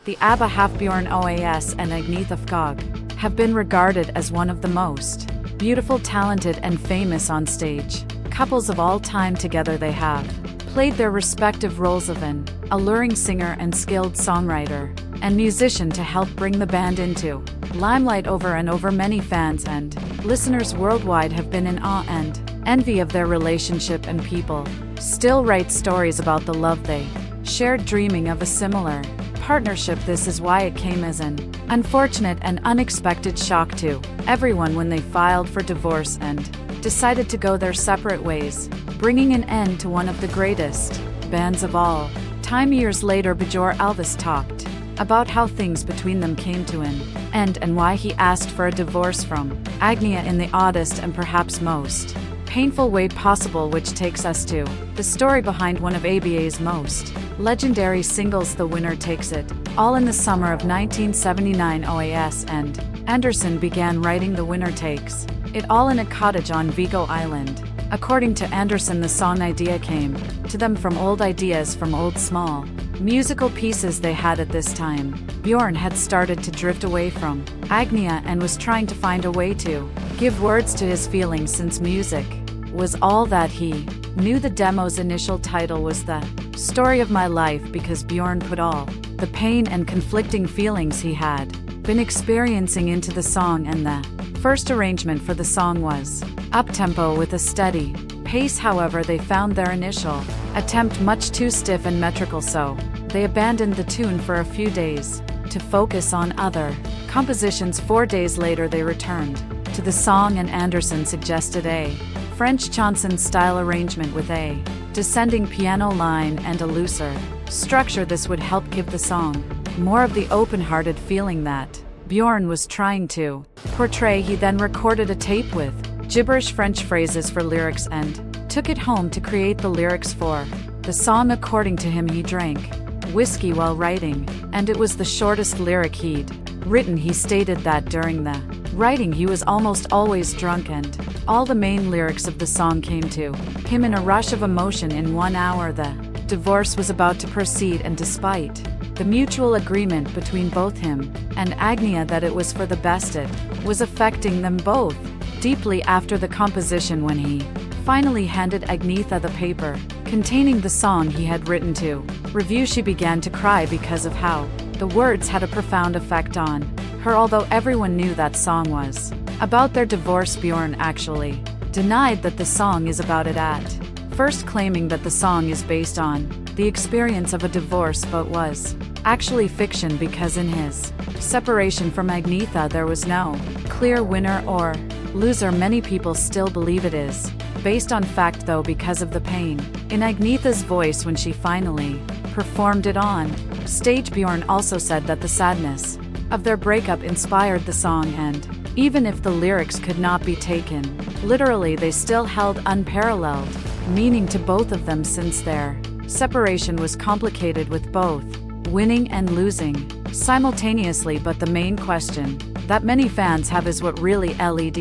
the ABBA half Bjorn Ulvaeus and Agnetha Fältskog, have been regarded as one of the most beautiful, talented, and famous on stage couples of all time. Together they have played their respective roles of an alluring singer and skilled songwriter and musician to help bring the band into limelight over and over. Many fans and listeners worldwide have been in awe and envy of their relationship, and people still write stories about the love they shared, dreaming of a similar partnership. This is why it came as an unfortunate and unexpected shock to everyone when they filed for divorce and decided to go their separate ways, bringing an end to one of the greatest bands of all time. Years later, Bjorn Ulvaeus talked about how things between them came to an end and why he asked for a divorce from Agnetha in the oddest and perhaps most painful way possible, which takes us to the story behind one of ABBA's most legendary singles, The Winner Takes It All. In the summer of 1979, Ulvaeus and Andersson began writing The Winner Takes It All in a cottage on Vigo Island. According to Andersson, the song idea came to them from old ideas from old small musical pieces they had at this time. Bjorn had started to drift away from Agnetha and was trying to find a way to give words to his feelings, since music was all that he knew. The demo's initial title was The Story of My Life, because Bjorn put all the pain and conflicting feelings he had been experiencing into the song, and the first arrangement for the song was up-tempo with a steady pace. However, they found their initial attempt much too stiff and metrical, so they abandoned the tune for a few days to focus on other compositions. 4 days later, they returned to the song, and Andersson suggested a French chanson-style arrangement with a descending piano line and a looser structure. This would help give the song more of the open-hearted feeling that Bjorn was trying to portray. He then recorded a tape with gibberish French phrases for lyrics and took it home to create the lyrics for the song. According to him, he drank whiskey while writing, and it was the shortest lyric he'd written. He stated that during the writing he was almost always drunk, and all the main lyrics of the song came to him in a rush of emotion. In 1 hour, the divorce was about to proceed, and despite the mutual agreement between both him and Agnetha that it was for the best, it was affecting them both deeply. After the composition, when he finally handed Agnetha the paper containing the song he had written to review, she began to cry because of how the words had a profound effect on her. Although everyone knew that song was about their divorce, Bjorn actually denied that the song is about it at first, claiming that the song is based on the experience of a divorce, but was actually fiction, because in his separation from Agnetha there was no clear winner or loser. Many people still believe it is based on fact, though, because of the pain in Agnetha's voice when she finally performed it on stage. Bjorn also said that the sadness of their breakup inspired the song, and even if the lyrics could not be taken literally, they still held unparalleled meaning to both of them, since their separation was complicated with both winning and losing simultaneously. But the main question that many fans have is what really led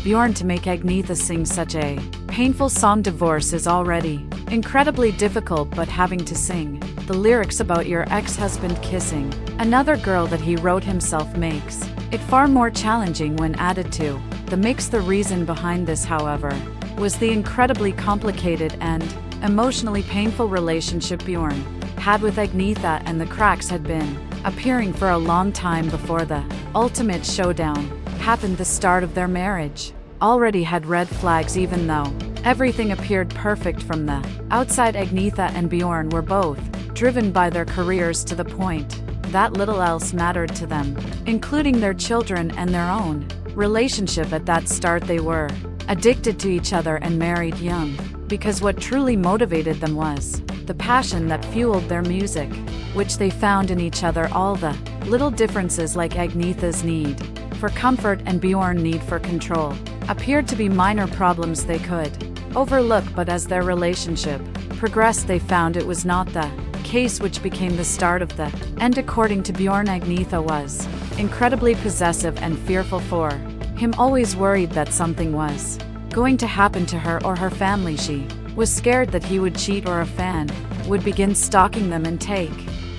Bjorn to make Agnetha sing such a painful song. Divorce is already incredibly difficult, but having to sing the lyrics about your ex-husband kissing another girl that he wrote himself makes it far more challenging when added to the mix. The reason behind this, however, was the incredibly complicated and emotionally painful relationship Bjorn had with Agnetha, and the cracks had been appearing for a long time before the ultimate showdown happened. The start of their marriage already had red flags. Even though everything appeared perfect from the outside, Agnetha and Bjorn were both driven by their careers to the point that little else mattered to them, including their children and their own relationship. At that start, they were addicted to each other and married young, because what truly motivated them was the passion that fueled their music, which they found in each other. All the little differences, like Agnetha's need for comfort and Bjorn's need for control, appeared to be minor problems they could overlook, but as their relationship progressed, they found it was not the case, which became the start of the end. According to Bjorn, Agnetha was incredibly possessive and fearful for him, always worried that something was going to happen to her or her family. She was scared that he would cheat, or a fan would begin stalking them and take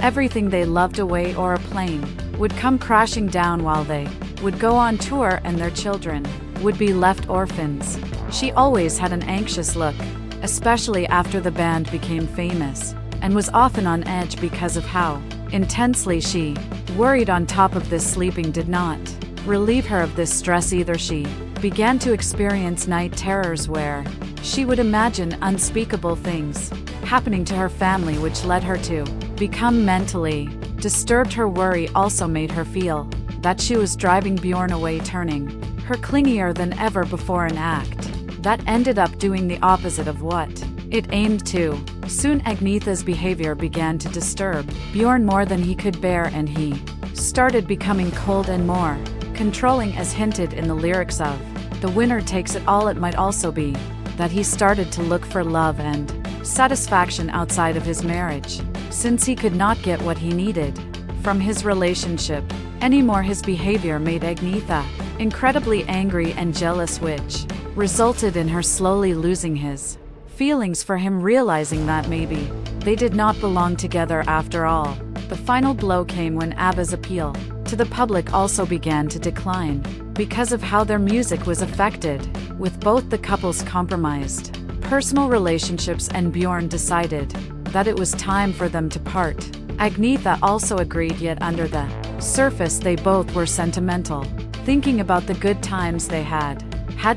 everything they loved away, or a plane, would come crashing down while they would go on tour, and their children would be left orphans. She always had an anxious look, especially after the band became famous, and was often on edge because of how intensely she worried. On top of this, sleeping did not relieve her of this stress either. She began to experience night terrors where she would imagine unspeakable things happening to her family, which led her to become mentally disturbed. Her worry also made her feel that she was driving Bjorn away, turning her clingier than ever before, an act that ended up doing the opposite of what it aimed to. Soon Agnetha's behavior began to disturb Bjorn more than he could bear, and he started becoming cold and more controlling, as hinted in the lyrics of "The Winner Takes It All." It might also be that he started to look for love and satisfaction outside of his marriage, since he could not get what he needed from his relationship anymore. His behavior made Agnetha incredibly angry and jealous, which resulted in her slowly losing his feelings for him, realizing that maybe they did not belong together after all. The final blow came when ABBA's appeal to the public also began to decline because of how their music was affected, with both the couple's compromised personal relationships, and Bjorn decided that it was time for them to part. Agnetha also agreed, yet under the surface they both were sentimental, thinking about the good times they had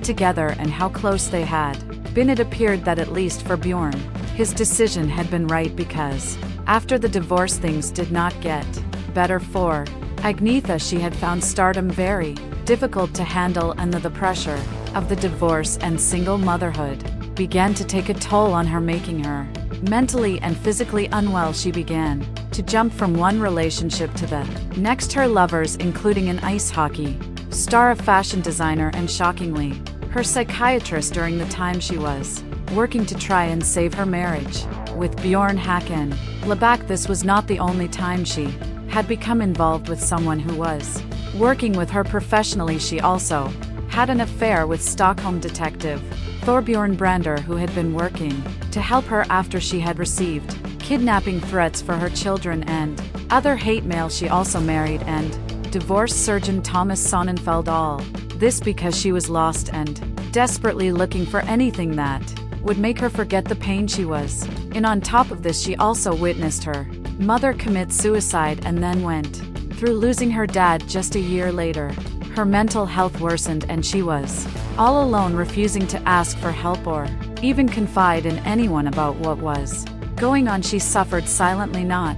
together and how close they had been. It appeared that, at least for Bjorn, his decision had been right, because after the divorce things did not get better for Agnetha. She had found stardom very difficult to handle, and the pressure of the divorce and single motherhood began to take a toll on her, making her mentally and physically unwell. She began to jump from one relationship to the next. Her lovers, including an ice hockey star, a fashion designer, and shockingly, her psychiatrist during the time she was working to try and save her marriage with Bjorn Ulvaeus. This was not the only time she had become involved with someone who was working with her professionally. She also had an affair with Stockholm detective Thorbjorn Brander, who had been working to help her after she had received kidnapping threats for her children and other hate mail. She also married and divorced surgeon Thomas Sonnenfeld, all this because she was lost and desperately looking for anything that would make her forget the pain she was in. On top of this, she also witnessed her mother commit suicide and then went through losing her dad just a year later. Her mental health worsened, and she was all alone, refusing to ask for help or even confide in anyone about what was going on. She suffered silently, not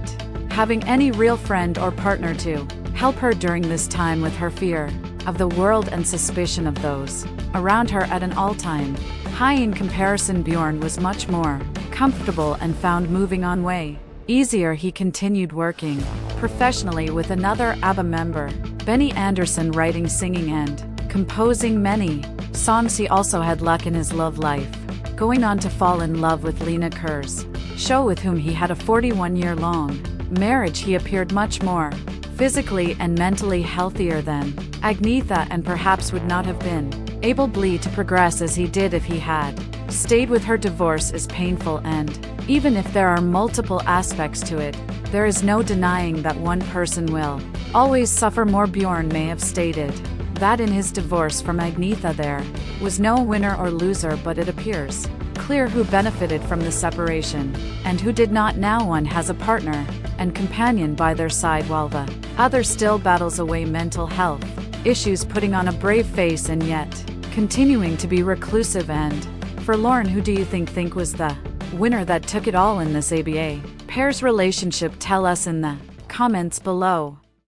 having any real friend or partner to help her during this time, with her fear of the world and suspicion of those around her at an all-time high. In comparison, Bjorn was much more comfortable and found moving on way easier. He continued working professionally with another ABBA member, Benny Andersson, writing, singing, and composing many songs. He also had luck in his love life, going on to fall in love with Lena Kerr's show, with whom he had a 41-year-long marriage. He appeared much more physically and mentally healthier than Agnetha, and perhaps would not have been able to progress as he did if he had stayed with her. Divorce is painful, and even if there are multiple aspects to it, there is no denying that one person will always suffer more. Bjorn may have stated that in his divorce from Agnetha there was no winner or loser, but it appears clear who benefited from the separation and who did not. Now one has a partner and companion by their side, while the other still battles away mental health issues, putting on a brave face and yet continuing to be reclusive and forlorn. Who do you think was the winner that took it all in this ABBA pair's relationship? Tell us in the comments below.